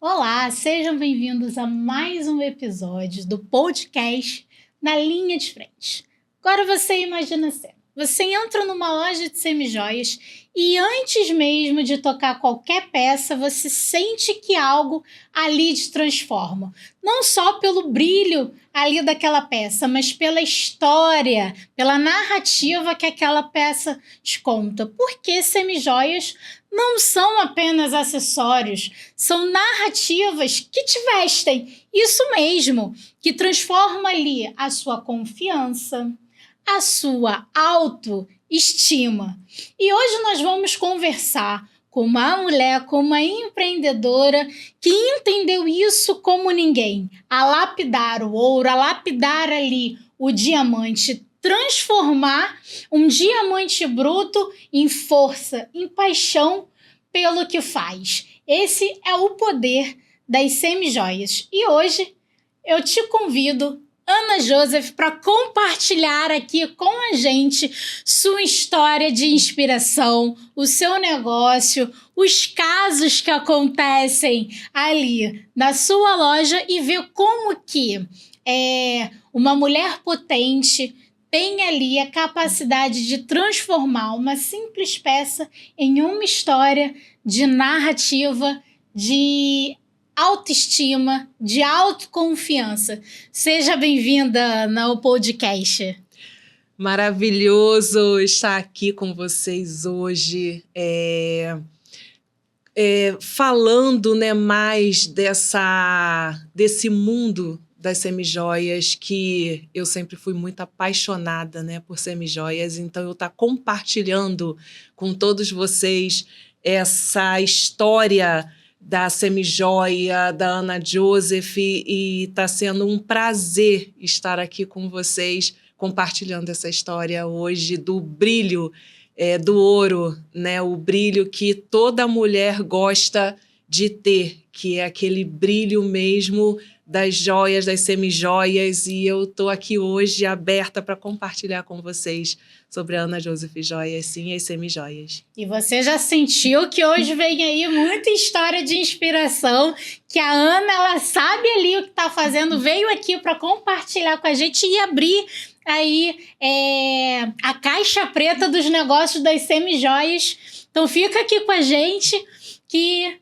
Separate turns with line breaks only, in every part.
Olá, sejam bem-vindos a mais um episódio do podcast Na Linha de Frente. Agora você imagina a cena. Você entra numa loja de semijoias e antes mesmo de tocar qualquer peça, você sente que algo ali te transforma. Não só pelo brilho ali daquela peça, mas pela história, pela narrativa que aquela peça te conta. Porque semijoias não são apenas acessórios, são narrativas que te vestem. Isso mesmo, que transforma ali a sua confiança, a sua autoestima. E hoje nós vamos conversar com uma mulher, com uma empreendedora que entendeu isso como ninguém. A lapidar o ouro, a lapidar ali o diamante, transformar um diamante bruto em força, em paixão pelo que faz. Esse é o poder das semijoias. E hoje eu te convido, Ana Joseph, para compartilhar aqui com a gente sua história de inspiração, o seu negócio, os casos que acontecem ali na sua loja e ver como que uma mulher potente tem ali a capacidade de transformar uma simples peça em uma história de narrativa, de autoestima, de autoconfiança. Seja bem-vinda, Ana, ao podcast.
Maravilhoso estar aqui com vocês hoje, falando, né, mais desse mundo das semijoias, que eu sempre fui muito apaixonada, né, por semijoias. Então, eu estou compartilhando com todos vocês essa história da semijoia, da Ana Joseph, e está sendo um prazer estar aqui com vocês, compartilhando essa história hoje do brilho do ouro, né? O brilho que toda mulher gosta de ter, que é aquele brilho mesmo das joias, das semijoias, e eu estou aqui hoje aberta para compartilhar com vocês sobre a Ana Joseph Joias, sim, as semijoias.
E você já sentiu que hoje vem aí muita história de inspiração, que a Ana, ela sabe ali o que está fazendo, veio aqui para compartilhar com a gente e abrir aí a caixa preta dos negócios das semijoias. Então fica aqui com a gente que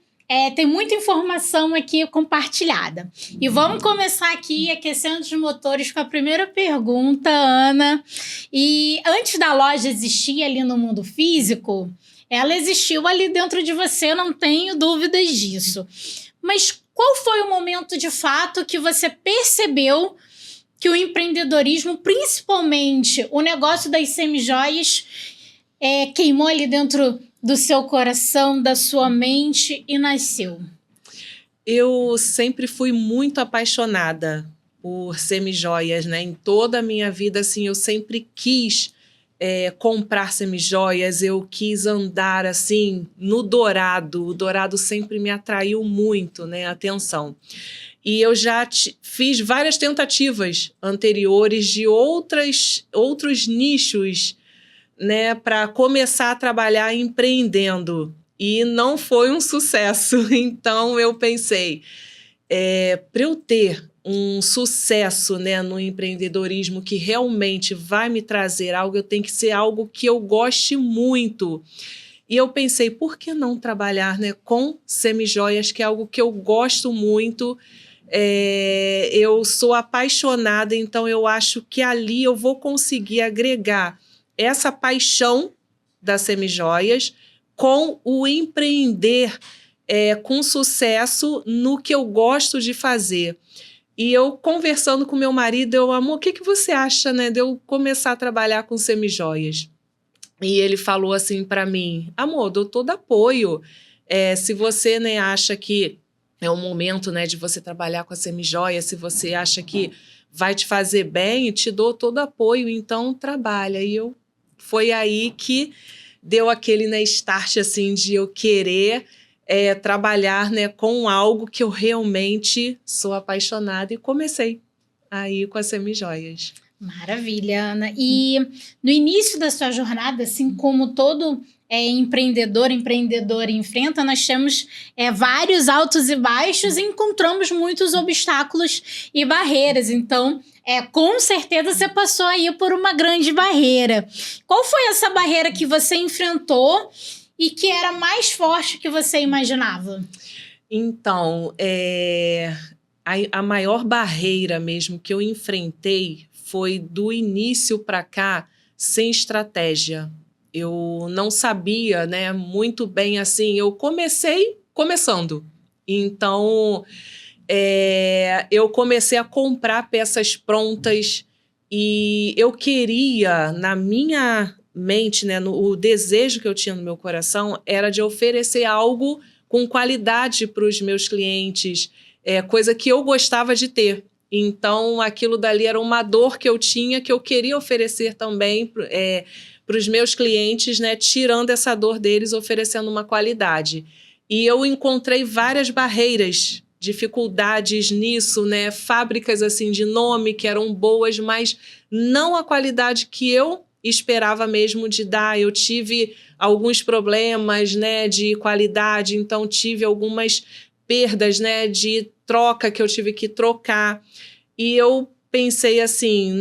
tem muita informação aqui compartilhada. E vamos começar aqui aquecendo os motores com a primeira pergunta, Ana. E antes da loja existir ali no mundo físico, ela existiu ali dentro de você, não tenho dúvidas disso. Mas qual foi o momento de fato que você percebeu que o empreendedorismo, principalmente o negócio das semijoias, queimou ali dentro do seu coração, da sua mente e nasceu?
Eu sempre fui muito apaixonada por semijoias, né? Em toda a minha vida, assim, eu sempre quis comprar semijoias, eu quis andar, assim, no dourado. O dourado sempre me atraiu muito, né? A atenção. E eu já fiz várias tentativas anteriores de outros nichos, né, para começar a trabalhar empreendendo. E não foi um sucesso. Então, eu pensei, para eu ter um sucesso, né, no empreendedorismo que realmente vai me trazer algo, eu tenho que ser algo que eu goste muito. E eu pensei, por que não trabalhar, né, com semijoias, que é algo que eu gosto muito. Eu sou apaixonada, então eu acho que ali eu vou conseguir agregar essa paixão das semijoias com o empreender com sucesso no que eu gosto de fazer. E eu conversando com meu marido, amor, o que você acha, né, de eu começar a trabalhar com semijoias? E ele falou assim para mim, amor, dou todo apoio. Se você, né, acha que é o momento, né, de você trabalhar com a semijoia, se você acha que vai te fazer bem, te dou todo apoio, então trabalha. E foi aí que deu aquele, né, start assim, de eu querer trabalhar, né, com algo que eu realmente sou apaixonada, e comecei aí com as semijoias.
Maravilha, Ana. E no início da sua jornada, assim como todo empreendedor, empreendedora enfrenta, nós temos vários altos e baixos e encontramos muitos obstáculos e barreiras. Então, com certeza você passou aí por uma grande barreira. Qual foi essa barreira que você enfrentou e que era mais forte que você imaginava?
Então, a maior barreira mesmo que eu enfrentei foi do início para cá, sem estratégia. Eu não sabia, né, muito bem assim. Eu comecei começando. Então, eu comecei a comprar peças prontas e eu queria, na minha mente, né, o desejo que eu tinha no meu coração era de oferecer algo com qualidade para os meus clientes, coisa que eu gostava de ter. Então, aquilo dali era uma dor que eu tinha, que eu queria oferecer também para os meus clientes, né, tirando essa dor deles, oferecendo uma qualidade. E eu encontrei várias barreiras, dificuldades nisso, né, fábricas assim de nome que eram boas, mas não a qualidade que eu esperava mesmo de dar. Eu tive alguns problemas, né, de qualidade, então tive algumas perdas, né, de troca que eu tive que trocar. E eu pensei assim,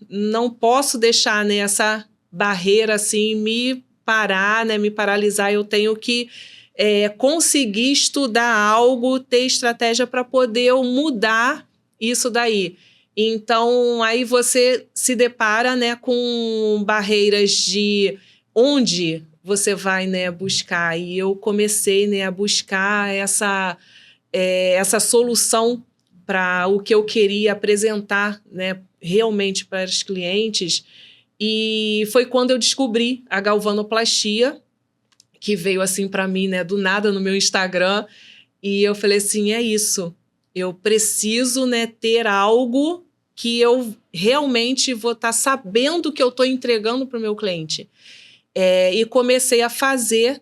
não posso deixar, né, essa barreira assim me parar, né, me paralisar. Eu tenho que conseguir estudar algo, ter estratégia para poder eu mudar isso daí. Então, aí você se depara, né, com barreiras de onde você vai, né, buscar. E eu comecei, né, a buscar essa solução para o que eu queria apresentar, né, realmente para os clientes. E foi quando eu descobri a galvanoplastia, que veio assim para mim, né, do nada no meu Instagram. E eu falei assim, é isso. Eu preciso, né, ter algo que eu realmente vou estar sabendo que eu estou entregando para o meu cliente. E comecei a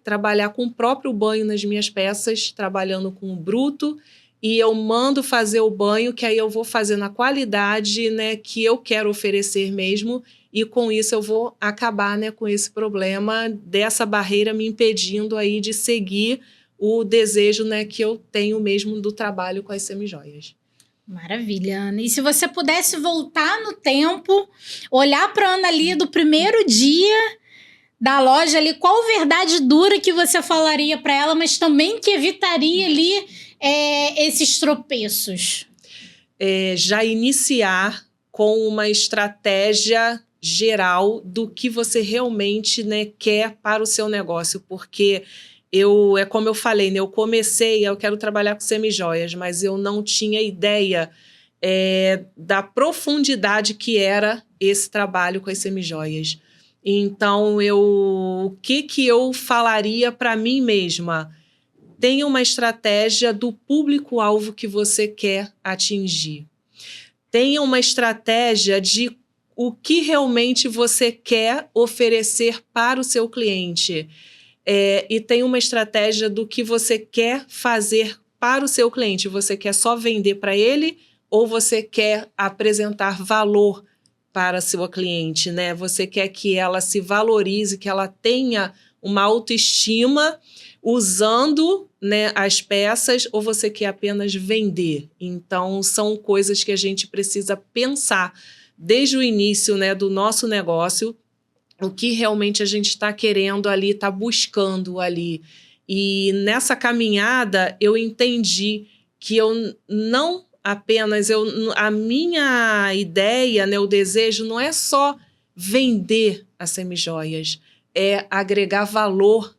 trabalhar com o próprio banho nas minhas peças, trabalhando com o bruto, e eu mando fazer o banho, que aí eu vou fazer na qualidade, né, que eu quero oferecer mesmo, e com isso eu vou acabar, né, com esse problema dessa barreira me impedindo aí de seguir o desejo, né, que eu tenho mesmo do trabalho com as semijoias.
Maravilha, Ana. E se você pudesse voltar no tempo, olhar para a Ana ali do primeiro dia da loja ali, qual verdade dura que você falaria para ela, mas também que evitaria ali esses tropeços?
Já iniciar com uma estratégia geral do que você realmente, né, quer para o seu negócio, porque como eu falei, né, eu quero trabalhar com semijoias, mas eu não tinha ideia da profundidade que era esse trabalho com as semijoias. Então, o que eu falaria para mim mesma? Tenha uma estratégia do público-alvo que você quer atingir. Tenha uma estratégia de o que realmente você quer oferecer para o seu cliente. E tenha uma estratégia do que você quer fazer para o seu cliente. Você quer só vender para ele ou você quer apresentar valor para a sua cliente, né? Você quer que ela se valorize, que ela tenha uma autoestima usando, né, as peças, ou você quer apenas vender? Então, são coisas que a gente precisa pensar desde o início, né, do nosso negócio, o que realmente a gente está querendo ali, está buscando ali. E nessa caminhada, eu entendi que eu não apenas... a minha ideia, né, o desejo, não é só vender as semijoias, é agregar valor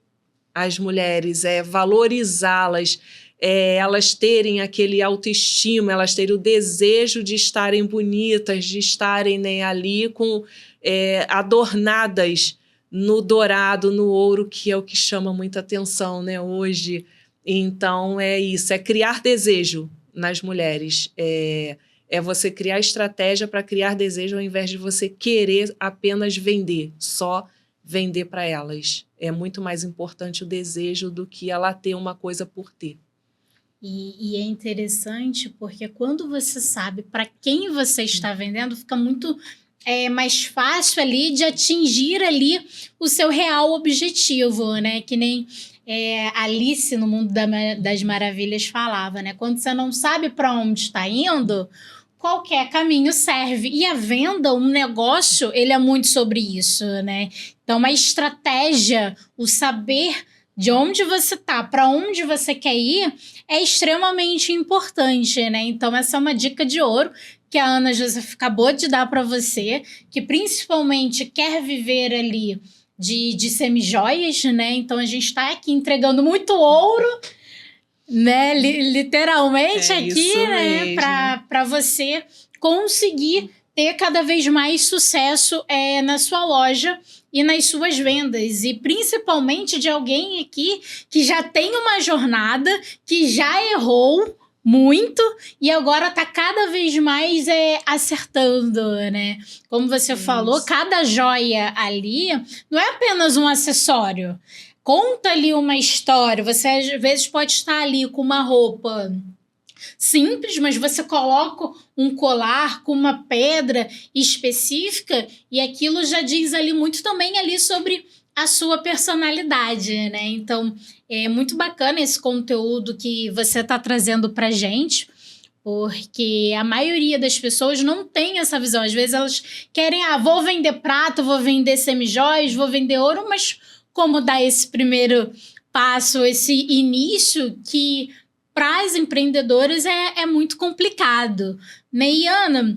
às mulheres, é valorizá-las, elas terem aquele autoestima, elas terem o desejo de estarem bonitas, de estarem, né, ali adornadas no dourado, no ouro, que é o que chama muita atenção, né, hoje. Então, é isso, é criar desejo nas mulheres. É você criar estratégia para criar desejo ao invés de você querer apenas vender, só vender para elas. É muito mais importante o desejo do que ela ter uma coisa por ter.
E é interessante porque quando você sabe para quem você está vendendo, fica muito mais fácil ali de atingir ali o seu real objetivo, né? Que nem Alice no Mundo das Maravilhas falava, né? Quando você não sabe para onde está indo, qualquer caminho serve. E a venda, um negócio, ele é muito sobre isso, né? Então, uma estratégia, o saber de onde você tá, para onde você quer ir, é extremamente importante, né? Então, essa é uma dica de ouro que a Ana Joseph acabou de dar para você, que principalmente quer viver ali de semijoias, né? Então, a gente está aqui entregando muito ouro, né? Literalmente aqui, né? Para você conseguir ter cada vez mais sucesso na sua loja e nas suas vendas. E principalmente de alguém aqui que já tem uma jornada, que já errou muito e agora tá cada vez mais acertando, né? Como você falou, cada joia ali não é apenas um acessório. Conta ali uma história. Você às vezes pode estar ali com uma roupa simples, mas você coloca um colar com uma pedra específica e aquilo já diz ali muito também ali sobre a sua personalidade, né? Então, é muito bacana esse conteúdo que você está trazendo pra gente, porque a maioria das pessoas não tem essa visão. Às vezes elas querem, vou vender prata, vou vender semijóias, vou vender ouro, mas como dar esse primeiro passo, esse início que para as empreendedoras é muito complicado. Né? E Ana,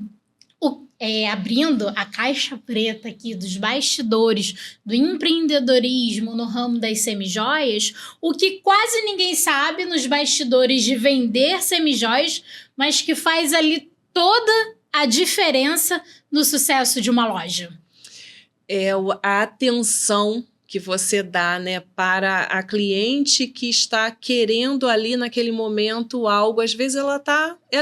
abrindo a caixa preta aqui dos bastidores do empreendedorismo no ramo das semijoias, o que quase ninguém sabe nos bastidores de vender semijoias, mas que faz ali toda a diferença no sucesso de uma loja.
É a atenção que você dá, né, para a cliente que está querendo ali naquele momento algo. Às vezes ela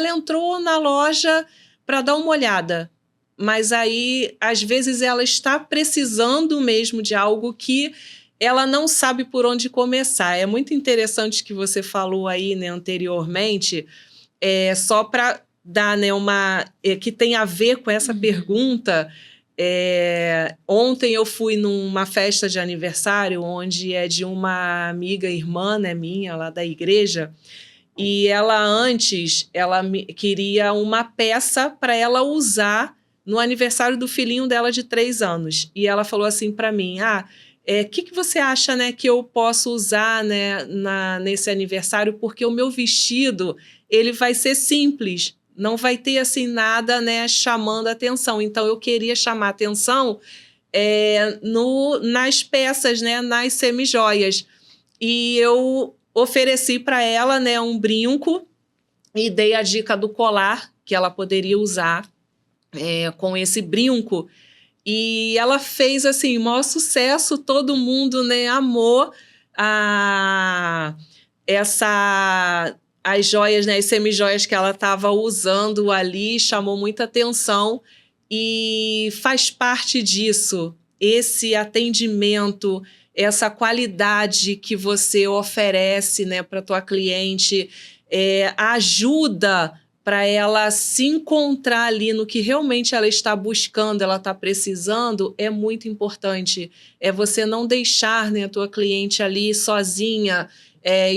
entrou na loja para dar uma olhada, mas aí às vezes ela está precisando mesmo de algo que ela não sabe por onde começar. É muito interessante que você falou aí, né, anteriormente, só para dar, né, que tem a ver com essa pergunta. Ontem eu fui numa festa de aniversário onde é de uma amiga, irmã, né, minha, lá da igreja, e ela queria uma peça para ela usar no aniversário do filhinho dela de 3 anos. E ela falou assim para mim, que você acha, né, que eu posso usar, né, nesse aniversário, porque o meu vestido ele vai ser simples, não vai ter assim nada, né, chamando a atenção. Então eu queria chamar a atenção nas peças, né, nas semijoias. E eu ofereci para ela, né, um brinco e dei a dica do colar que ela poderia usar com esse brinco. E ela fez assim, o maior sucesso, todo mundo, né, amou as joias, né, as semijoias que ela estava usando ali, chamou muita atenção e faz parte disso, esse atendimento, essa qualidade que você oferece, né, para a tua cliente, ajuda para ela se encontrar ali no que realmente ela está buscando, ela está precisando, é muito importante. É você não deixar, né, a tua cliente ali sozinha,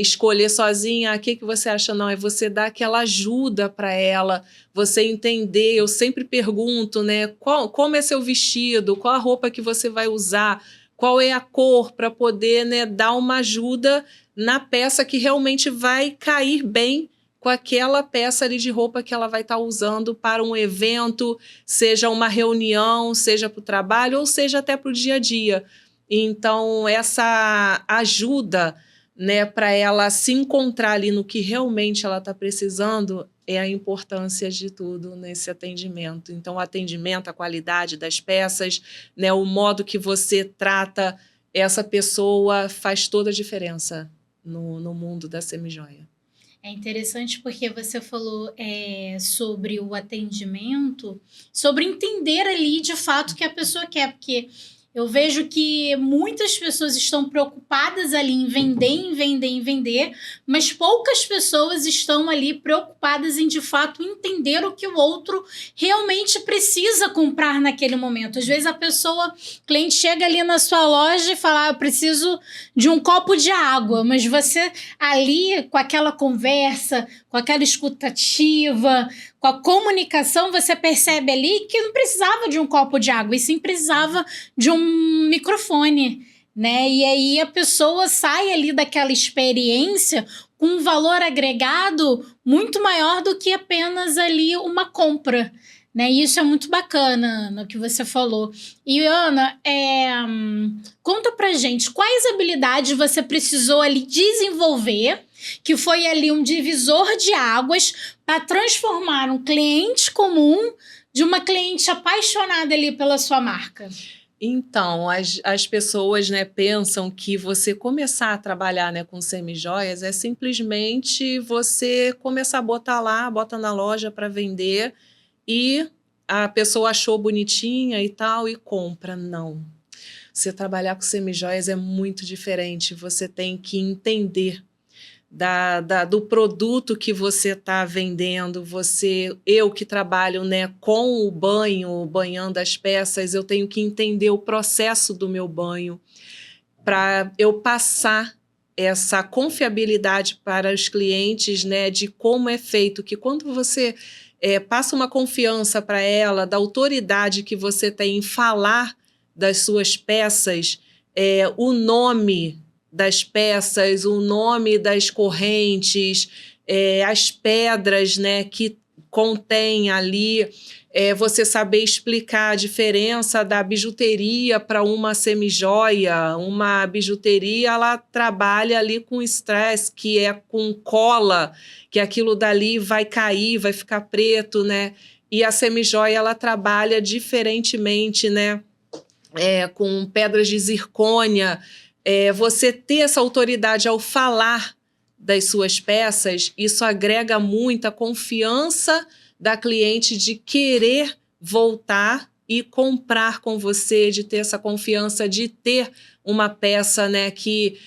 escolher sozinha, o que você acha? Não, é você dar aquela ajuda para ela, você entender. Eu sempre pergunto, né, como é seu vestido, qual a roupa que você vai usar, qual é a cor, para poder, né, dar uma ajuda na peça que realmente vai cair bem com aquela peça ali de roupa que ela vai estar usando para um evento, seja uma reunião, seja para o trabalho ou seja até para o dia a dia. Então, essa ajuda, né, para ela se encontrar ali no que realmente ela está precisando, é a importância de tudo nesse atendimento. Então, o atendimento, a qualidade das peças, né, o modo que você trata essa pessoa faz toda a diferença no mundo da semijoia.
É interessante porque você falou sobre o atendimento, sobre entender ali de fato o que a pessoa quer, porque Eu vejo que muitas pessoas estão preocupadas ali em vender, em vender, em vender, mas poucas pessoas estão ali preocupadas em, de fato, entender o que o outro realmente precisa comprar naquele momento. Às vezes o cliente chega ali na sua loja e fala, eu preciso de um copo de água, mas você ali, com aquela conversa, com aquela escutativa, com a comunicação, você percebe ali que não precisava de um copo de água, e sim precisava de um microfone, né? E aí a pessoa sai ali daquela experiência com um valor agregado muito maior do que apenas ali uma compra, né? E isso é muito bacana, Ana, o que você falou. E, Ana, conta pra gente quais habilidades você precisou ali desenvolver, que foi ali um divisor de águas para transformar um cliente comum de uma cliente apaixonada ali pela sua marca.
Então, as pessoas, né, pensam que você começar a trabalhar, né, com semijoias é simplesmente você começar a botar lá, bota na loja para vender e a pessoa achou bonitinha e tal e compra. Não. Você trabalhar com semijoias é muito diferente. Você tem que entender do produto que você está vendendo. Eu que trabalho, né, com o banho, banhando as peças, eu tenho que entender o processo do meu banho para eu passar essa confiabilidade para os clientes, né, de como é feito, que quando você passa uma confiança para ela, da autoridade que você tem em falar das suas peças, o nome das peças, o nome das correntes, as pedras, né, que contém ali, você saber explicar a diferença da bijuteria para uma semijoia. Uma bijuteria, ela trabalha ali com estresse, que é com cola, que aquilo dali vai cair, vai ficar preto, né? E a semijoia, ela trabalha diferentemente, né? Com pedras de zircônia. Você ter essa autoridade ao falar das suas peças, isso agrega muita confiança da cliente de querer voltar e comprar com você, de ter essa confiança, de ter uma peça, né, que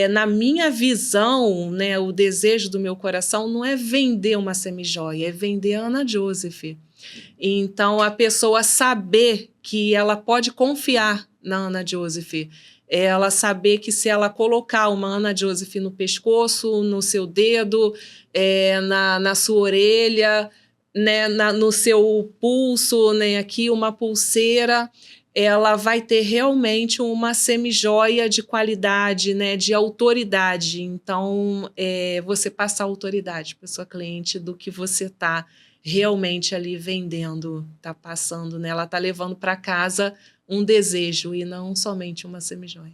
na minha visão, né, o desejo do meu coração não é vender uma semijoia, é vender a Ana Joseph. Então, a pessoa saber que ela pode confiar na Ana Joseph, ela saber que se ela colocar uma Ana Joseph no pescoço, no seu dedo, na sua orelha, né, no seu pulso, né, aqui uma pulseira, ela vai ter realmente uma semijoia de qualidade, né, de autoridade. Então, você passa autoridade para sua cliente do que você está realmente ali vendendo, está passando, né? Ela está levando para casa um desejo e não somente uma semijoia.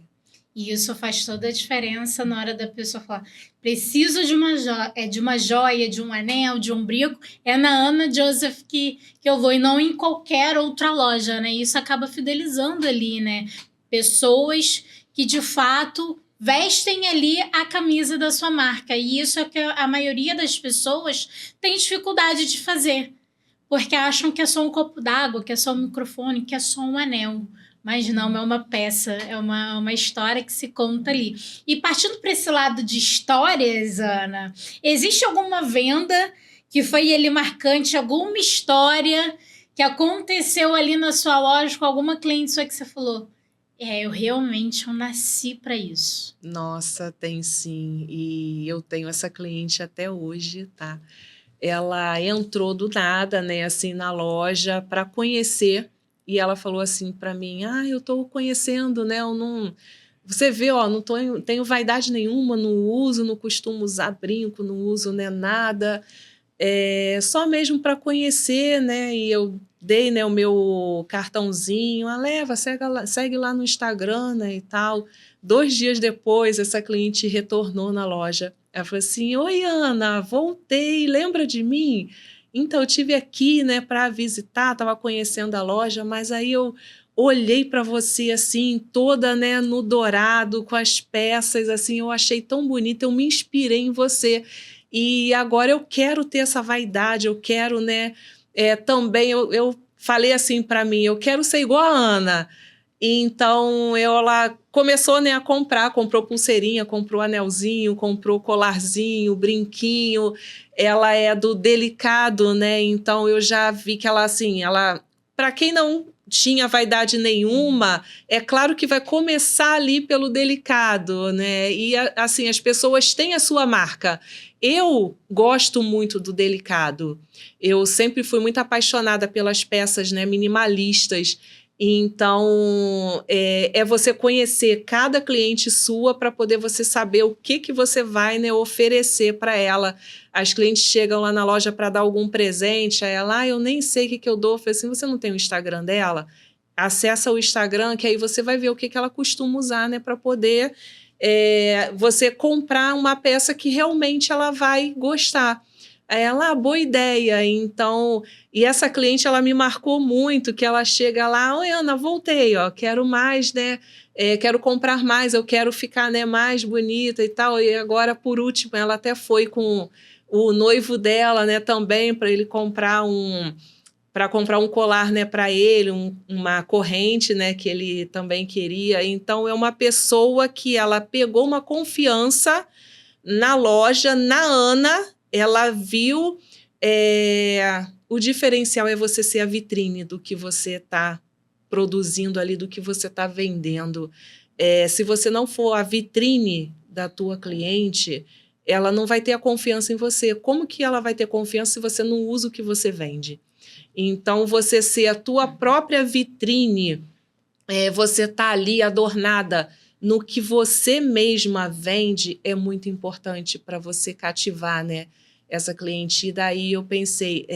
E isso faz toda a diferença na hora da pessoa falar, preciso de uma joia, de um anel, de um brinco, é na Ana Joseph que eu vou, e não em qualquer outra loja, né? Isso acaba fidelizando ali, né? Pessoas que, de fato, vestem ali a camisa da sua marca. E isso é que a maioria das pessoas tem dificuldade de fazer, porque acham que é só um copo d'água, que é só um microfone, que é só um anel. Mas não, é uma peça, é uma história que se conta ali. E partindo para esse lado de histórias, Ana, existe alguma venda que foi ali marcante, alguma história que aconteceu ali na sua loja com alguma cliente sua que você falou, eu realmente nasci para isso?
Nossa, tem sim. E eu tenho essa cliente até hoje, tá? Ela entrou do nada, né, assim, na loja para conhecer. E ela falou assim para mim, eu estou conhecendo, né, eu não... Você vê, ó, não tenho vaidade nenhuma, não uso, não costumo usar brinco, não uso, né, nada, só mesmo para conhecer, né, e eu dei, né, o meu cartãozinho, leva, segue lá no Instagram, né, e tal. 2 dias depois, essa cliente retornou na loja. Ela falou assim, oi, Ana, voltei, lembra de mim? Então, eu tive aqui, né, para visitar, estava conhecendo a loja, mas aí eu olhei para você, assim, toda, né, no dourado, com as peças, assim, eu achei tão bonita, eu me inspirei em você. E agora eu quero ter essa vaidade, eu quero, né, também, eu falei assim para mim, eu quero ser igual a Ana. Então, ela começou, né, a comprar, comprou pulseirinha, comprou anelzinho, comprou colarzinho, brinquinho. Ela é do delicado, né? Então, eu já vi que ela, assim, para quem não tinha vaidade nenhuma, é claro que vai começar ali pelo delicado, né? E, assim, as pessoas têm a sua marca. Eu gosto muito do delicado. Eu sempre fui muito apaixonada pelas peças, né, minimalistas. Então, é você conhecer cada cliente sua para poder você saber o que você vai, né, oferecer para ela. As clientes chegam lá na loja para dar algum presente, aí ela, eu nem sei o que eu dou. Eu falei assim, você não tem o Instagram dela? Acessa o Instagram, que aí você vai ver o que ela costuma usar, né, para poder você comprar uma peça que realmente ela vai gostar. Aí ela, boa ideia. Então, e essa cliente, ela me marcou muito, que ela chega lá, oi, Ana, voltei, ó, quero mais, né? Quero comprar mais, eu quero ficar, né, mais bonita e tal. E agora, por último, ela até foi com o noivo dela, né, também, para ele comprar um colar, né, para ele, uma corrente, né, que ele também queria. Então, é uma pessoa que ela pegou uma confiança na loja, na Ana, ela viu o diferencial é você ser a vitrine do que você está produzindo ali, do que você está vendendo. Se você não for a vitrine da tua cliente, ela não vai ter a confiança em você. Como que ela vai ter confiança se você não usa o que você vende? Então, você ser a tua própria vitrine, você tá ali adornada no que você mesma vende, é muito importante para você cativar, né, essa cliente. E daí eu pensei,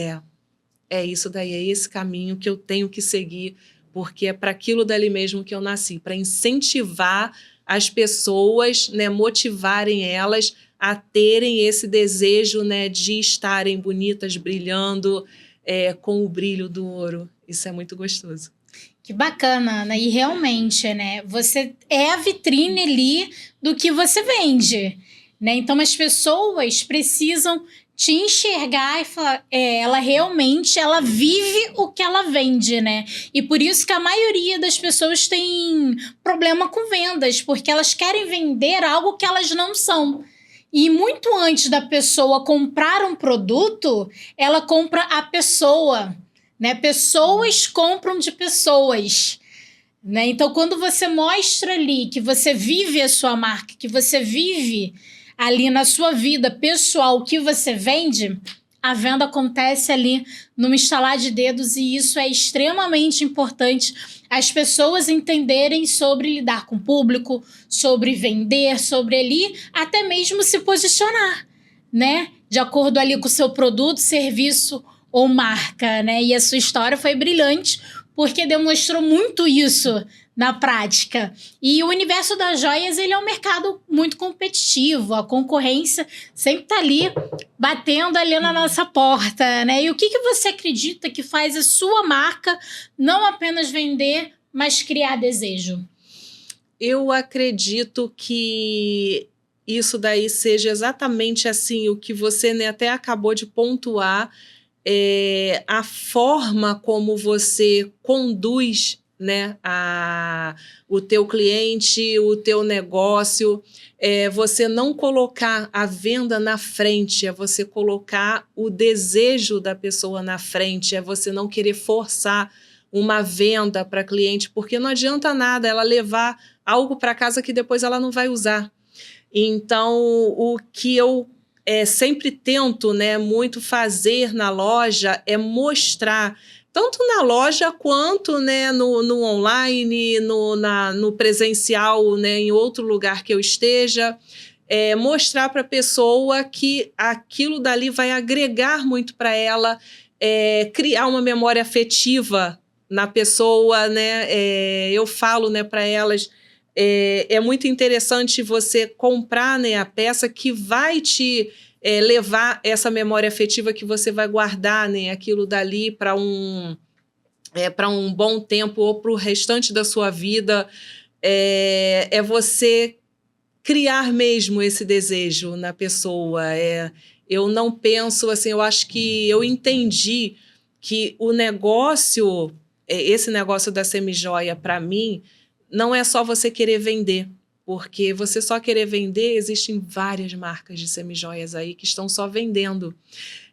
é isso daí, é esse caminho que eu tenho que seguir, porque é para aquilo dali mesmo que eu nasci, para incentivar as pessoas, né, motivarem elas a terem esse desejo, né, de estarem bonitas, brilhando, com o brilho do ouro. Isso é muito gostoso.
Que bacana, Ana. E realmente, né? Você é a vitrine ali do que você vende, né? Então as pessoas precisam te enxergar e falar, ela realmente, ela vive o que ela vende, né? E por isso que a maioria das pessoas tem problema com vendas, porque elas querem vender algo que elas não são. E muito antes da pessoa comprar um produto, ela compra a pessoa, né? Pessoas compram de pessoas, né? Então, quando você mostra ali que você vive a sua marca, que você vive ali na sua vida pessoal o que você vende, a venda acontece ali num estalar de dedos, e isso é extremamente importante as pessoas entenderem sobre lidar com o público, sobre vender, sobre ali até mesmo se posicionar, né? De acordo ali com o seu produto, serviço ou marca, né? E a sua história foi brilhante porque demonstrou muito isso na prática. E o universo das joias, ele é um mercado muito competitivo, a concorrência sempre está ali batendo ali na nossa porta, né? E o que você acredita que faz a sua marca não apenas vender, mas criar desejo?
Eu acredito que isso daí seja exatamente assim, o que você, né, até acabou de pontuar, a forma como você conduz, né, o teu cliente, o teu negócio. Você não colocar a venda na frente, é você colocar o desejo da pessoa na frente, é você não querer forçar uma venda para cliente, porque não adianta nada ela levar algo para casa que depois ela não vai usar. Então, o que eu sempre tento, né, muito fazer na loja é mostrar, tanto na loja quanto, né, no online, no presencial, né, em outro lugar que eu esteja, mostrar para a pessoa que aquilo dali vai agregar muito para ela, criar uma memória afetiva na pessoa, né? Eu falo, né, para elas, é muito interessante você comprar, né, a peça que vai te levar essa memória afetiva, que você vai guardar, né, aquilo dali para um bom tempo ou para o restante da sua vida. É você criar mesmo esse desejo na pessoa. Eu não penso assim, eu acho que eu entendi que o negócio esse negócio da semijoia, para mim, não é só você querer vender, porque você só querer vender, existem várias marcas de semijoias aí que estão só vendendo.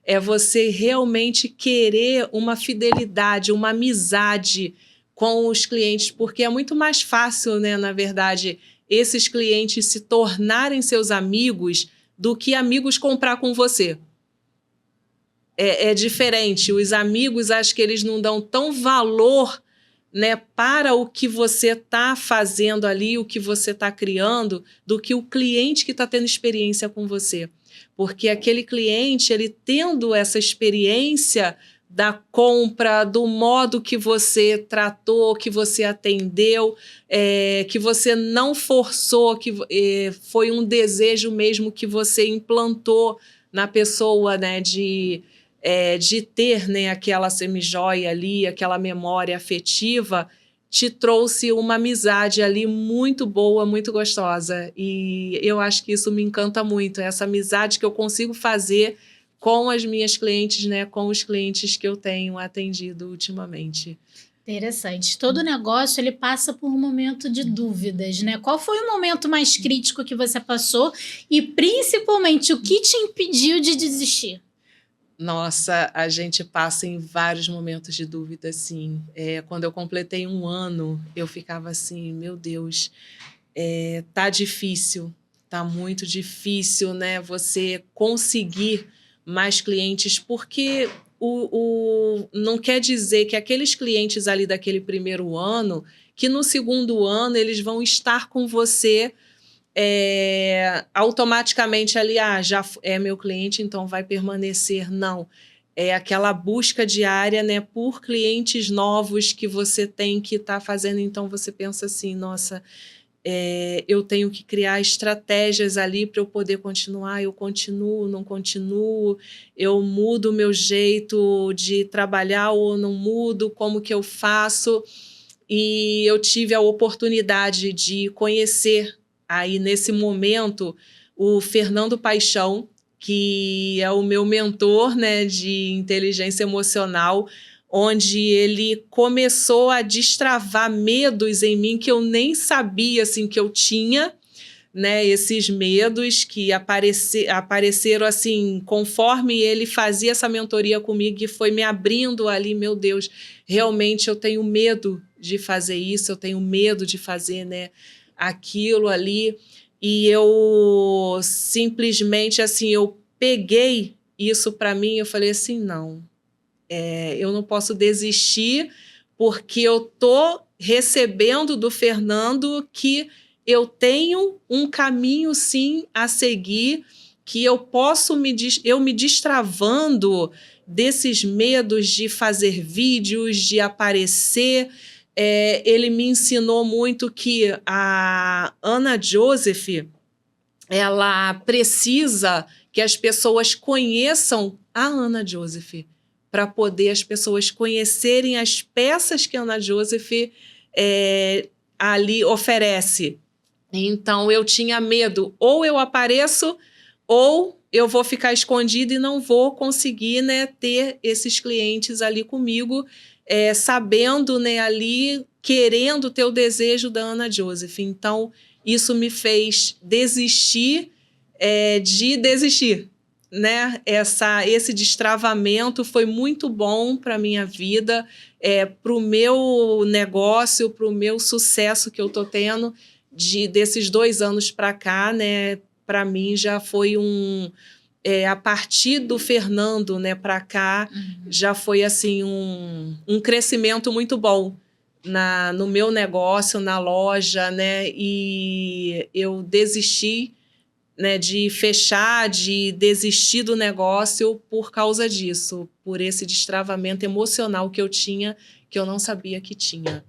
É você realmente querer uma fidelidade, uma amizade com os clientes, porque é muito mais fácil, né, na verdade, esses clientes se tornarem seus amigos do que amigos comprar com você. É diferente. Os amigos, acho que eles não dão tão valor, né, para o que você está fazendo ali, o que você está criando, do que o cliente que está tendo experiência com você. Porque aquele cliente, ele tendo essa experiência da compra, do modo que você tratou, que você atendeu, que você não forçou, que foi um desejo mesmo que você implantou na pessoa, né, de ter, né, aquela semijoia ali, aquela memória afetiva, te trouxe uma amizade ali muito boa, muito gostosa. E eu acho que isso me encanta muito, essa amizade que eu consigo fazer com as minhas clientes, né, com os clientes que eu tenho atendido ultimamente.
Interessante. Todo negócio ele passa por um momento de dúvidas, né? Qual foi o momento mais crítico que você passou e, principalmente, o que te impediu de desistir?
Nossa, a gente passa em vários momentos de dúvida, assim. Quando eu completei 1 ano, eu ficava assim, meu Deus, tá difícil, tá muito difícil, né? Você conseguir mais clientes, porque não quer dizer que aqueles clientes ali daquele primeiro ano, que no segundo ano eles vão estar com você automaticamente ali, já é meu cliente, então vai permanecer. Não. É aquela busca diária, né, por clientes novos que você tem que estar fazendo. Então você pensa assim, nossa, eu tenho que criar estratégias ali para eu poder continuar. Eu continuo, não continuo, eu mudo o meu jeito de trabalhar ou não mudo, como que eu faço? E eu tive a oportunidade de conhecer aí nesse momento o Fernando Paixão, que é o meu mentor, né, de inteligência emocional, onde ele começou a destravar medos em mim que eu nem sabia assim que eu tinha, né, esses medos que apareceram assim conforme ele fazia essa mentoria comigo, e foi me abrindo ali, meu Deus, realmente eu tenho medo de fazer isso, eu tenho medo de fazer, né, aquilo ali. E eu simplesmente assim, eu peguei isso para mim, eu falei assim, não, eu não posso desistir, porque eu tô recebendo do Fernando que eu tenho um caminho sim a seguir, que eu posso me destravando desses medos de fazer vídeos, de aparecer. Ele me ensinou muito que a Ana Joseph, ela precisa que as pessoas conheçam a Ana Joseph, para poder as pessoas conhecerem as peças que a Ana Joseph ali oferece. Então, eu tinha medo, ou eu apareço, ou eu vou ficar escondida e não vou conseguir, né, ter esses clientes ali comigo, sabendo, né, ali, querendo ter o desejo da Ana Joseph. Então, isso me fez desistir de desistir, né? Esse destravamento foi muito bom para a minha vida, para o meu negócio, para o meu sucesso que eu estou tendo desses 2 anos para cá, né? Para mim já foi a partir do Fernando, né, para cá, já foi assim um crescimento muito bom no meu negócio, na loja, né? E eu desisti, né, de fechar, de desistir do negócio por causa disso, por esse destravamento emocional que eu tinha, que eu não sabia que tinha.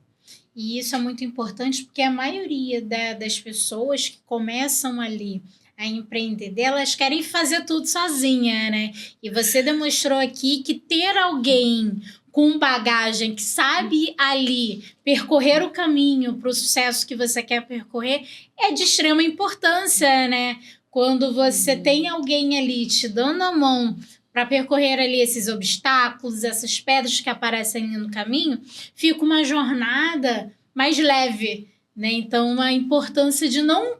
E isso é muito importante porque a maioria das pessoas que começam ali a empreender, elas querem fazer tudo sozinha, né? E você demonstrou aqui que ter alguém com bagagem que sabe ali percorrer o caminho para o sucesso que você quer percorrer é de extrema importância, né? Quando você tem alguém ali te dando a mão para percorrer ali esses obstáculos, essas pedras que aparecem ali no caminho, fica uma jornada mais leve, né? Então, a importância de não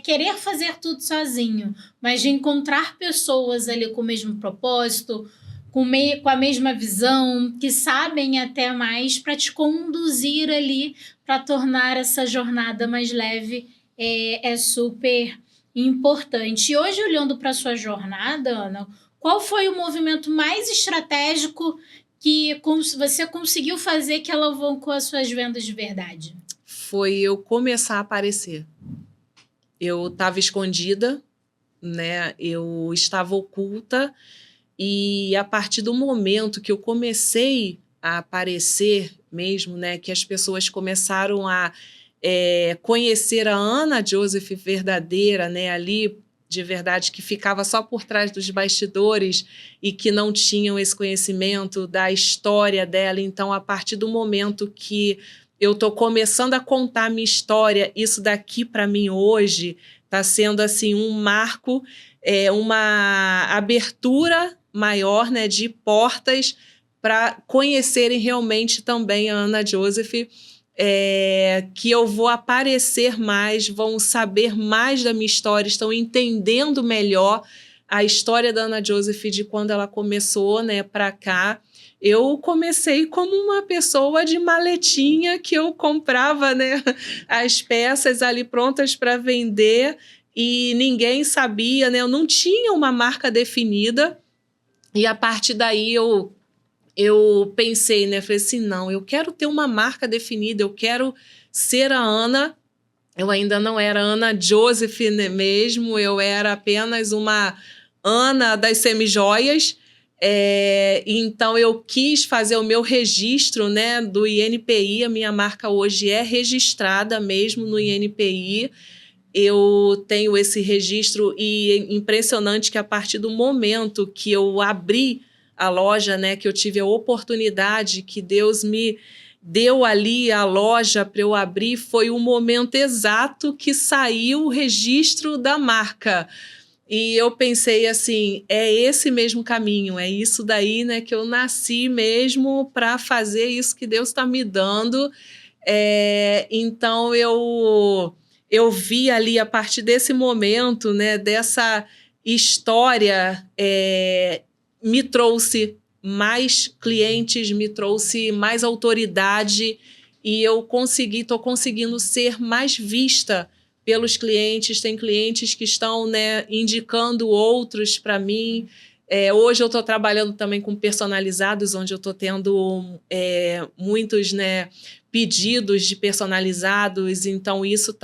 querer fazer tudo sozinho, mas de encontrar pessoas ali com o mesmo propósito, com a mesma visão, que sabem até mais para te conduzir ali, para tornar essa jornada mais leve, é super importante. E hoje, olhando para a sua jornada, Ana, qual foi o movimento mais estratégico que você conseguiu fazer que alavancou as suas vendas de verdade?
Foi eu começar a aparecer. Eu estava escondida, né? Eu estava oculta, e a partir do momento que eu comecei a aparecer mesmo, né? Que as pessoas começaram a conhecer a Ana Joseph verdadeira, né? Ali, de verdade, que ficava só por trás dos bastidores e que não tinham esse conhecimento da história dela. Então, a partir do momento que eu estou começando a contar a minha história, isso daqui para mim hoje está sendo assim um marco, uma abertura maior, né, de portas para conhecerem realmente também a Ana Joseph, que eu vou aparecer mais, vão saber mais da minha história, estão entendendo melhor a história da Ana Joseph de quando ela começou, né, para cá. Eu comecei como uma pessoa de maletinha que eu comprava, né, as peças ali prontas para vender e ninguém sabia, né, eu não tinha uma marca definida. E a partir daí eu pensei, né? Falei assim, não, eu quero ter uma marca definida, eu quero ser a Ana. Eu ainda não era Ana Joseph, né, mesmo, eu era apenas uma Ana das semijoias. Então, eu quis fazer o meu registro, né, do INPI. A minha marca hoje é registrada mesmo no INPI. Eu tenho esse registro e é impressionante que a partir do momento que eu abri a loja, né, que eu tive a oportunidade, que Deus me deu ali a loja para eu abrir, foi o momento exato que saiu o registro da marca. E eu pensei assim, é esse mesmo caminho, é isso daí, né, que eu nasci mesmo para fazer isso que Deus está me dando. Então eu vi ali, a partir desse momento, né, dessa história, me trouxe mais clientes, me trouxe mais autoridade, e eu estou conseguindo ser mais vista pelos clientes. Tem clientes que estão, né, indicando outros para mim. Hoje eu estou trabalhando também com personalizados, onde eu estou tendo muitos, né, pedidos de personalizados. Então isso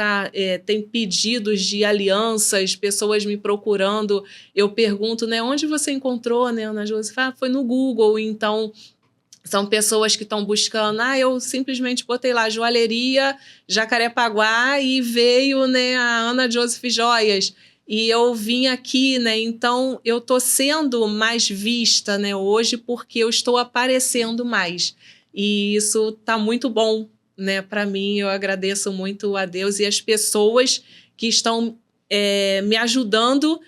tem pedidos de alianças, pessoas me procurando. Eu pergunto, né, onde você encontrou, né, Ana Joseph? Foi no Google. Então são pessoas que estão buscando. Eu simplesmente botei lá joalheria Jacarepaguá e veio, né, a Ana Joseph Joias. E eu vim aqui, né? Então eu estou sendo mais vista, né, hoje, porque eu estou aparecendo mais. E isso está muito bom, né, para mim. Eu agradeço muito a Deus e as pessoas que estão me ajudando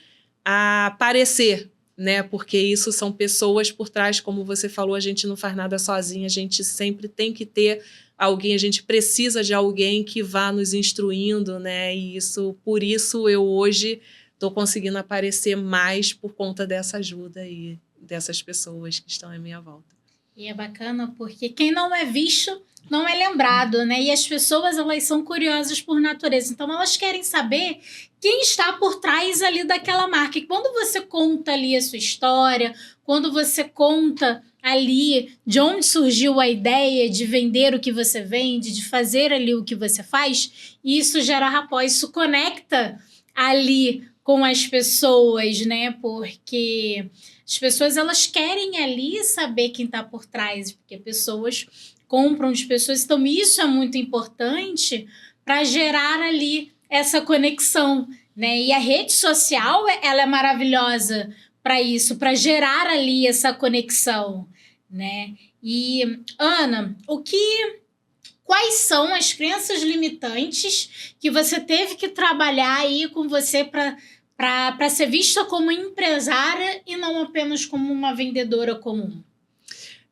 a aparecer, né? Porque isso são pessoas por trás, como você falou, a gente não faz nada sozinha, a gente sempre tem que ter alguém, a gente precisa de alguém que vá nos instruindo, né? E por isso eu hoje estou conseguindo aparecer mais por conta dessa ajuda e dessas pessoas que estão à minha volta.
E é bacana porque quem não é visto não é lembrado, né? E as pessoas, elas são curiosas por natureza. Então, elas querem saber quem está por trás ali daquela marca. E quando você conta ali a sua história, quando você conta ali de onde surgiu a ideia de vender o que você vende, de fazer ali o que você faz, isso gera rapport, isso conecta ali com as pessoas, né? Porque as pessoas, elas querem ali saber quem está por trás, porque pessoas compram de pessoas. Então, isso é muito importante para gerar ali essa conexão, né? E a rede social, ela é maravilhosa para isso, para gerar ali essa conexão, né? E, Ana, quais são as crenças limitantes que você teve que trabalhar aí com você para para ser vista como empresária e não apenas como uma vendedora comum?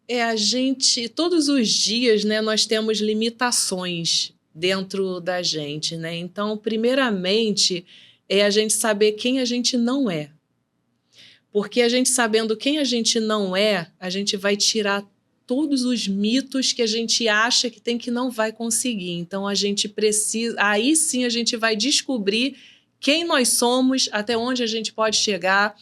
A gente, todos os dias, né, nós temos limitações dentro da gente, né? Então, primeiramente, é a gente saber quem a gente não é. Porque a gente sabendo quem a gente não é, a gente vai tirar todos os mitos que a gente acha que tem que não vai conseguir. Então a gente precisa, aí sim a gente vai descobrir quem nós somos, até onde a gente pode chegar,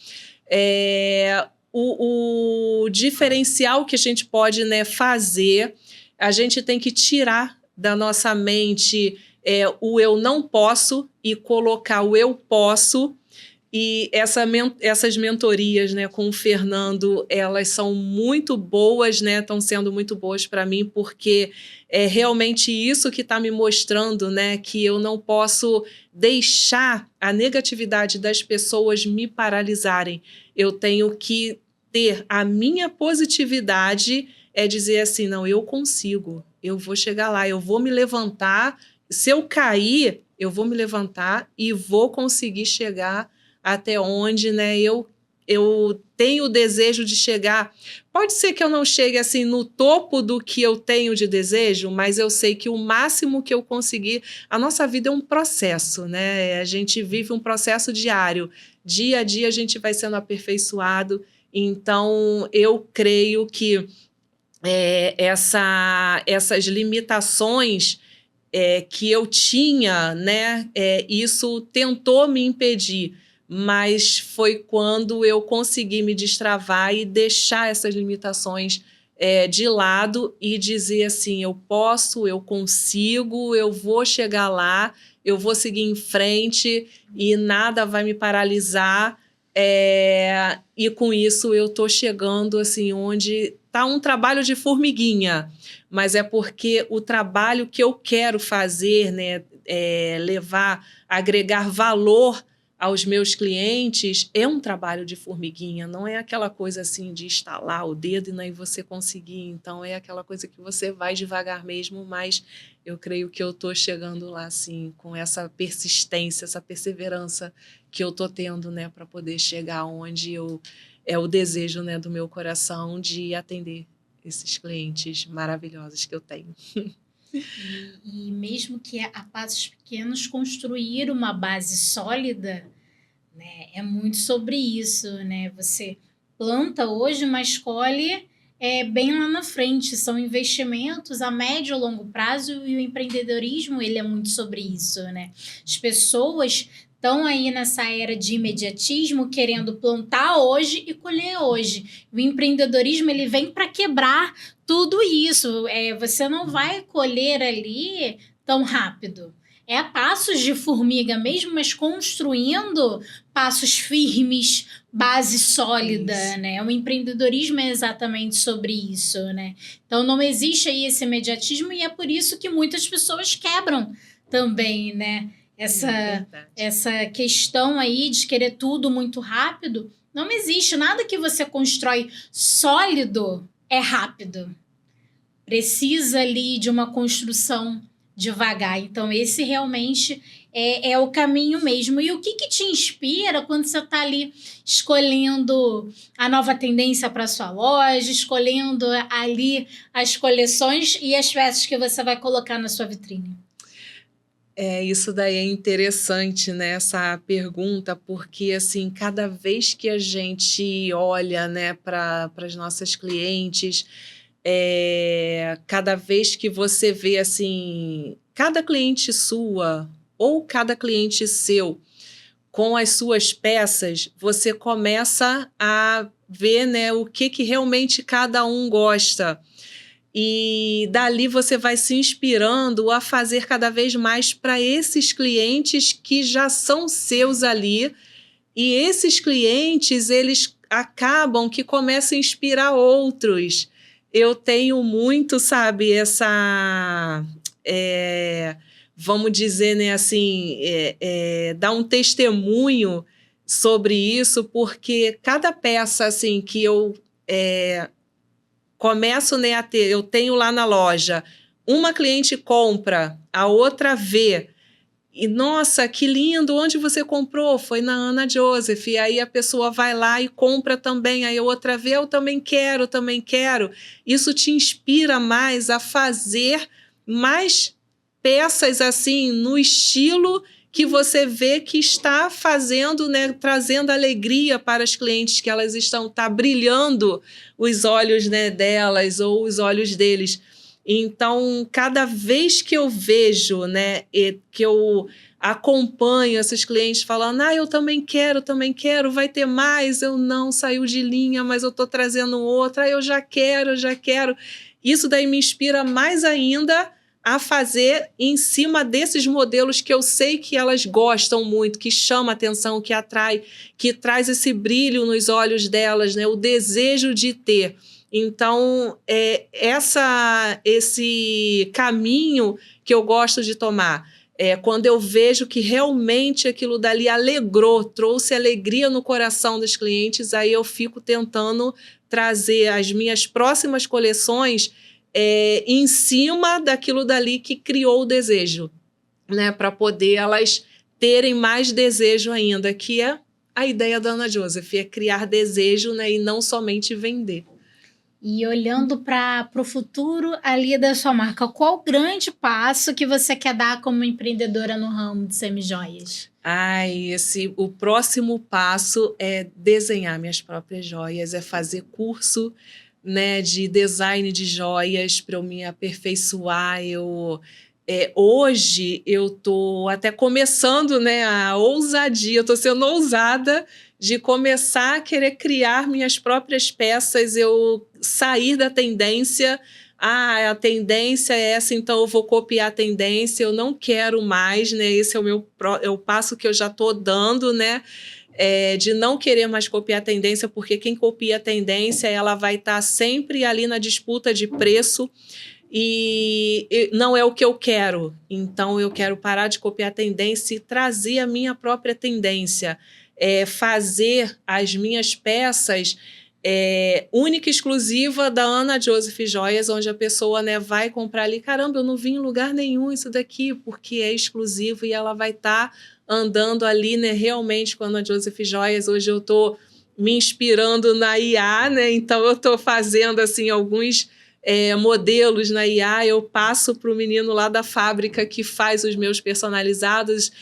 o diferencial que a gente pode, né, fazer. A gente tem que tirar da nossa mente o eu não posso e colocar o eu posso. E essas mentorias, né, com o Fernando, elas são muito boas, né? Estão sendo muito boas para mim, porque é realmente isso que está me mostrando, né? Que eu não posso deixar a negatividade das pessoas me paralisarem. Eu tenho que ter a minha positividade, dizer assim, não, eu consigo, eu vou chegar lá, eu vou me levantar. Se eu cair, eu vou me levantar e vou conseguir chegar até onde, né, eu tenho o desejo de chegar. Pode ser que eu não chegue assim no topo do que eu tenho de desejo, mas eu sei que o máximo que eu conseguir. A nossa vida é um processo, né? A gente vive um processo diário. Dia a dia a gente vai sendo aperfeiçoado. Então, eu creio que essas limitações que eu tinha, né, isso tentou me impedir. Mas foi quando eu consegui me destravar e deixar essas limitações de lado e dizer assim, eu posso, eu consigo, eu vou chegar lá, eu vou seguir em frente e nada vai me paralisar. E com isso eu estou chegando assim, onde está um trabalho de formiguinha, mas é porque o trabalho que eu quero fazer, né, agregar valor aos meus clientes, é um trabalho de formiguinha, não é aquela coisa assim de estalar o dedo e nem você conseguir. Então é aquela coisa que você vai devagar mesmo, mas eu creio que eu estou chegando lá assim, com essa persistência, essa perseverança que eu estou tendo, né, para poder chegar onde é o desejo, né, do meu coração de atender esses clientes maravilhosos que eu tenho.
E mesmo que a passos pequenos construir uma base sólida, né, é muito sobre isso, né? Você planta hoje, mas colhe bem lá na frente. São investimentos a médio e longo prazo e o empreendedorismo ele é muito sobre isso, né? As pessoas estão aí nessa era de imediatismo, querendo plantar hoje e colher hoje. O empreendedorismo ele vem para quebrar tudo isso. Você não vai colher ali tão rápido. É a passos de formiga mesmo, mas construindo passos firmes, base sólida, isso, né? O empreendedorismo é exatamente sobre isso, né? Então não existe aí esse imediatismo e é por isso que muitas pessoas quebram também, né? Essa questão aí de querer tudo muito rápido, não existe. Nada que você constrói sólido é rápido. Precisa ali de uma construção devagar. Então, esse realmente é o caminho mesmo. E o que te inspira quando você está ali escolhendo a nova tendência para sua loja, escolhendo ali as coleções e as peças que você vai colocar na sua vitrine?
Isso daí é interessante, né, essa pergunta, porque assim, cada vez que a gente olha, né, para as nossas clientes, cada vez que você vê assim, cada cliente sua ou cada cliente seu com as suas peças, você começa a ver, né, o que realmente cada um gosta. E dali você vai se inspirando a fazer cada vez mais para esses clientes que já são seus ali. E esses clientes, eles acabam que começam a inspirar outros. Eu tenho muito, sabe, vamos dizer, né, assim, dar um testemunho sobre isso, porque cada peça, assim, que eu começo, né, a ter, eu tenho lá na loja, uma cliente compra, a outra vê, E, nossa, que lindo, onde você comprou? Foi na Ana Joseph. E aí a pessoa vai lá e compra também. Aí outra vez, eu também quero, também quero. Isso te inspira mais a fazer mais peças assim, no estilo que você vê que está fazendo, né, trazendo alegria para as clientes, que elas estão brilhando os olhos, né, delas ou os olhos deles. Então, cada vez que eu vejo, né, que eu acompanho esses clientes falando, eu também quero, vai ter mais, eu não, saiu de linha, mas eu estou trazendo outra, eu já quero. Isso daí me inspira mais ainda a fazer em cima desses modelos que eu sei que elas gostam muito, que chama atenção, que atrai, que traz esse brilho nos olhos delas, né, o desejo de ter. Então, esse caminho que eu gosto de tomar. Quando eu vejo que realmente aquilo dali alegrou, trouxe alegria no coração dos clientes, aí eu fico tentando trazer as minhas próximas coleções em cima daquilo dali que criou o desejo, né? Para poder elas terem mais desejo ainda, que é a ideia da Ana Joseph, é criar desejo, né? E não somente vender.
E olhando para o futuro ali da sua marca, qual o grande passo que você quer dar como empreendedora no ramo de semijoias?
O próximo passo é desenhar minhas próprias joias, é fazer curso, né, de design de joias para eu me aperfeiçoar. Hoje eu estou até começando, né, a ousadia, eu estou sendo ousada de começar a querer criar minhas próprias peças, eu sair da tendência. A tendência é essa, então eu vou copiar a tendência, eu não quero mais, né? Esse é o passo que eu já estou dando, né? De não querer mais copiar a tendência, porque quem copia a tendência, ela vai estar sempre ali na disputa de preço, e não é o que eu quero. Então, eu quero parar de copiar a tendência e trazer a minha própria tendência, fazer as minhas peças única e exclusiva da Ana Joseph Joias, onde a pessoa, né, vai comprar ali, caramba, eu não vi em lugar nenhum isso daqui, porque é exclusivo, e ela vai estar andando ali, né, realmente com a Ana Joseph Joias. Hoje eu estou me inspirando na IA, né, então eu estou fazendo assim alguns modelos na IA, eu passo para o menino lá da fábrica que faz os meus personalizados.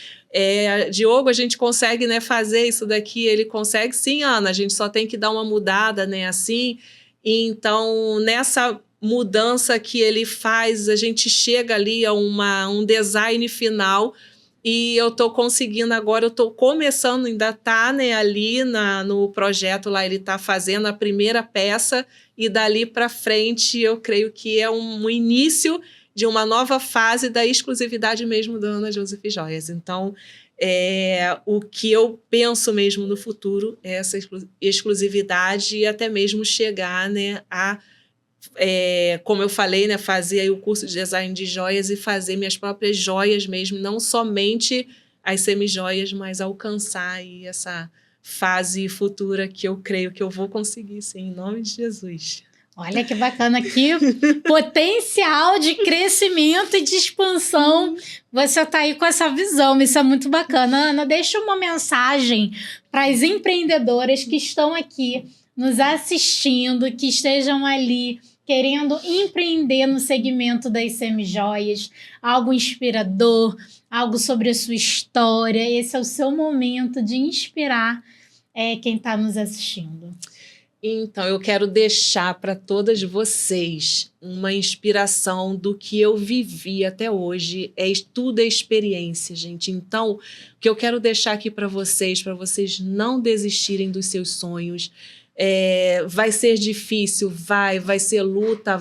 Diogo, a gente consegue, né, fazer isso daqui? Ele consegue, sim, Ana, a gente só tem que dar uma mudada, né, assim. E então, nessa mudança que ele faz, a gente chega ali a um design final, e eu estou conseguindo agora, eu estou começando, ainda está, né, ali no projeto lá, ele está fazendo a primeira peça, e dali para frente eu creio que é um início de uma nova fase da exclusividade mesmo da Ana Joseph Joias. Então, o que eu penso mesmo no futuro é essa exclusividade, e até mesmo chegar, né, como eu falei, né, fazer aí o curso de design de joias e fazer minhas próprias joias mesmo, não somente as semijoias, mas alcançar aí essa fase futura que eu creio que eu vou conseguir, sim, em nome de Jesus.
Olha que bacana aqui, potencial de crescimento e de expansão. Você está aí com essa visão, isso é muito bacana. Ana, deixa uma mensagem para as empreendedoras que estão aqui nos assistindo, que estejam ali querendo empreender no segmento das semijoias, algo inspirador, algo sobre a sua história. Esse é o seu momento de inspirar quem está nos assistindo.
Então, eu quero deixar para todas vocês uma inspiração do que eu vivi até hoje. Tudo é experiência, gente. Então, o que eu quero deixar aqui para vocês não desistirem dos seus sonhos. Vai ser difícil, vai ser luta,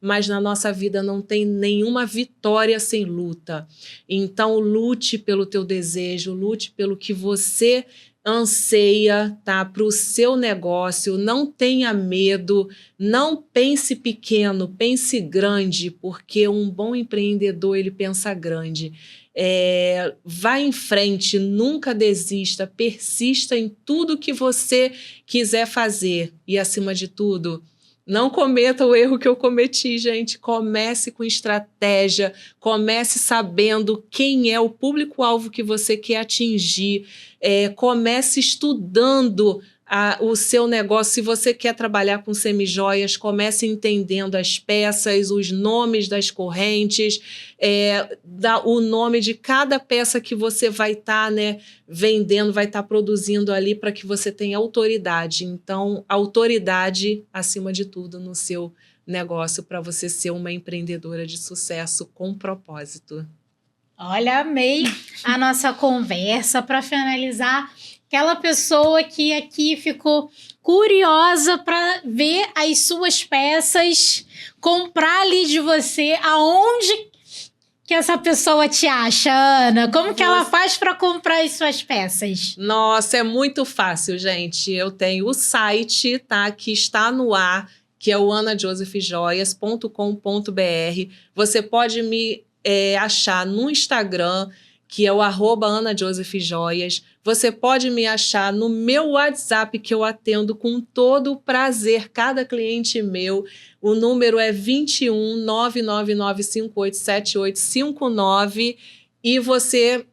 mas na nossa vida não tem nenhuma vitória sem luta. Então, lute pelo teu desejo, lute pelo que você anseia, tá, para o seu negócio. Não tenha medo, não pense pequeno, pense grande, porque um bom empreendedor, ele pensa grande. Vá em frente, nunca desista, persista em tudo que você quiser fazer, e acima de tudo, Não cometa o erro que eu cometi, gente. Comece com estratégia, comece sabendo quem é o público-alvo que você quer atingir, comece estudando o seu negócio. Se você quer trabalhar com semijoias, comece entendendo as peças, os nomes das correntes, o nome de cada peça que você vai estar vendendo, vai estar produzindo ali, para que você tenha autoridade. Então, autoridade acima de tudo no seu negócio, para você ser uma empreendedora de sucesso com propósito.
Olha, amei a nossa conversa. Para finalizar, aquela pessoa que aqui ficou curiosa para ver as suas peças, comprar ali de você, aonde que essa pessoa te acha, Ana? Como que ela faz para comprar as suas peças?
Nossa, é muito fácil, gente. Eu tenho o site, tá? Que está no ar, que é o anajosephjoias.com.br. Você pode me achar no Instagram, que é o @anajosephjoias. Você pode me achar no meu WhatsApp, que eu atendo com todo o prazer cada cliente meu. O número é 21 999587859. E você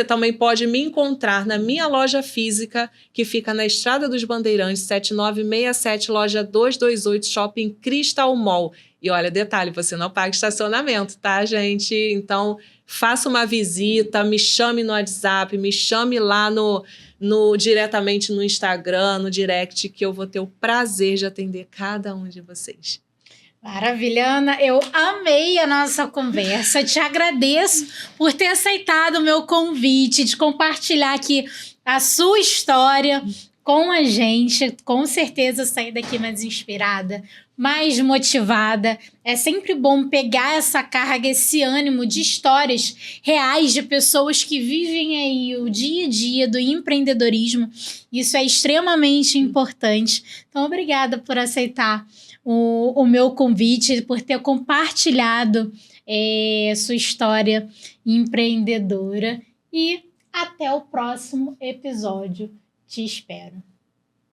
também pode me encontrar na minha loja física, que fica na Estrada dos Bandeirantes, 7967, loja 228, Shopping Crystal Mall. E olha, detalhe, você não paga estacionamento, tá, gente? Então, faça uma visita, me chame no WhatsApp, me chame lá diretamente no Instagram, no direct, que eu vou ter o prazer de atender cada um de vocês.
Maravilha, Ana. Eu amei a nossa conversa. Te agradeço por ter aceitado o meu convite, de compartilhar aqui a sua história com a gente. Com certeza eu saí daqui mais inspirada, mais motivada. É sempre bom pegar essa carga, esse ânimo de histórias reais de pessoas que vivem aí o dia a dia do empreendedorismo. Isso é extremamente importante. Então, obrigada por aceitar o meu convite, por ter compartilhado sua história empreendedora. E até o próximo episódio. Te espero.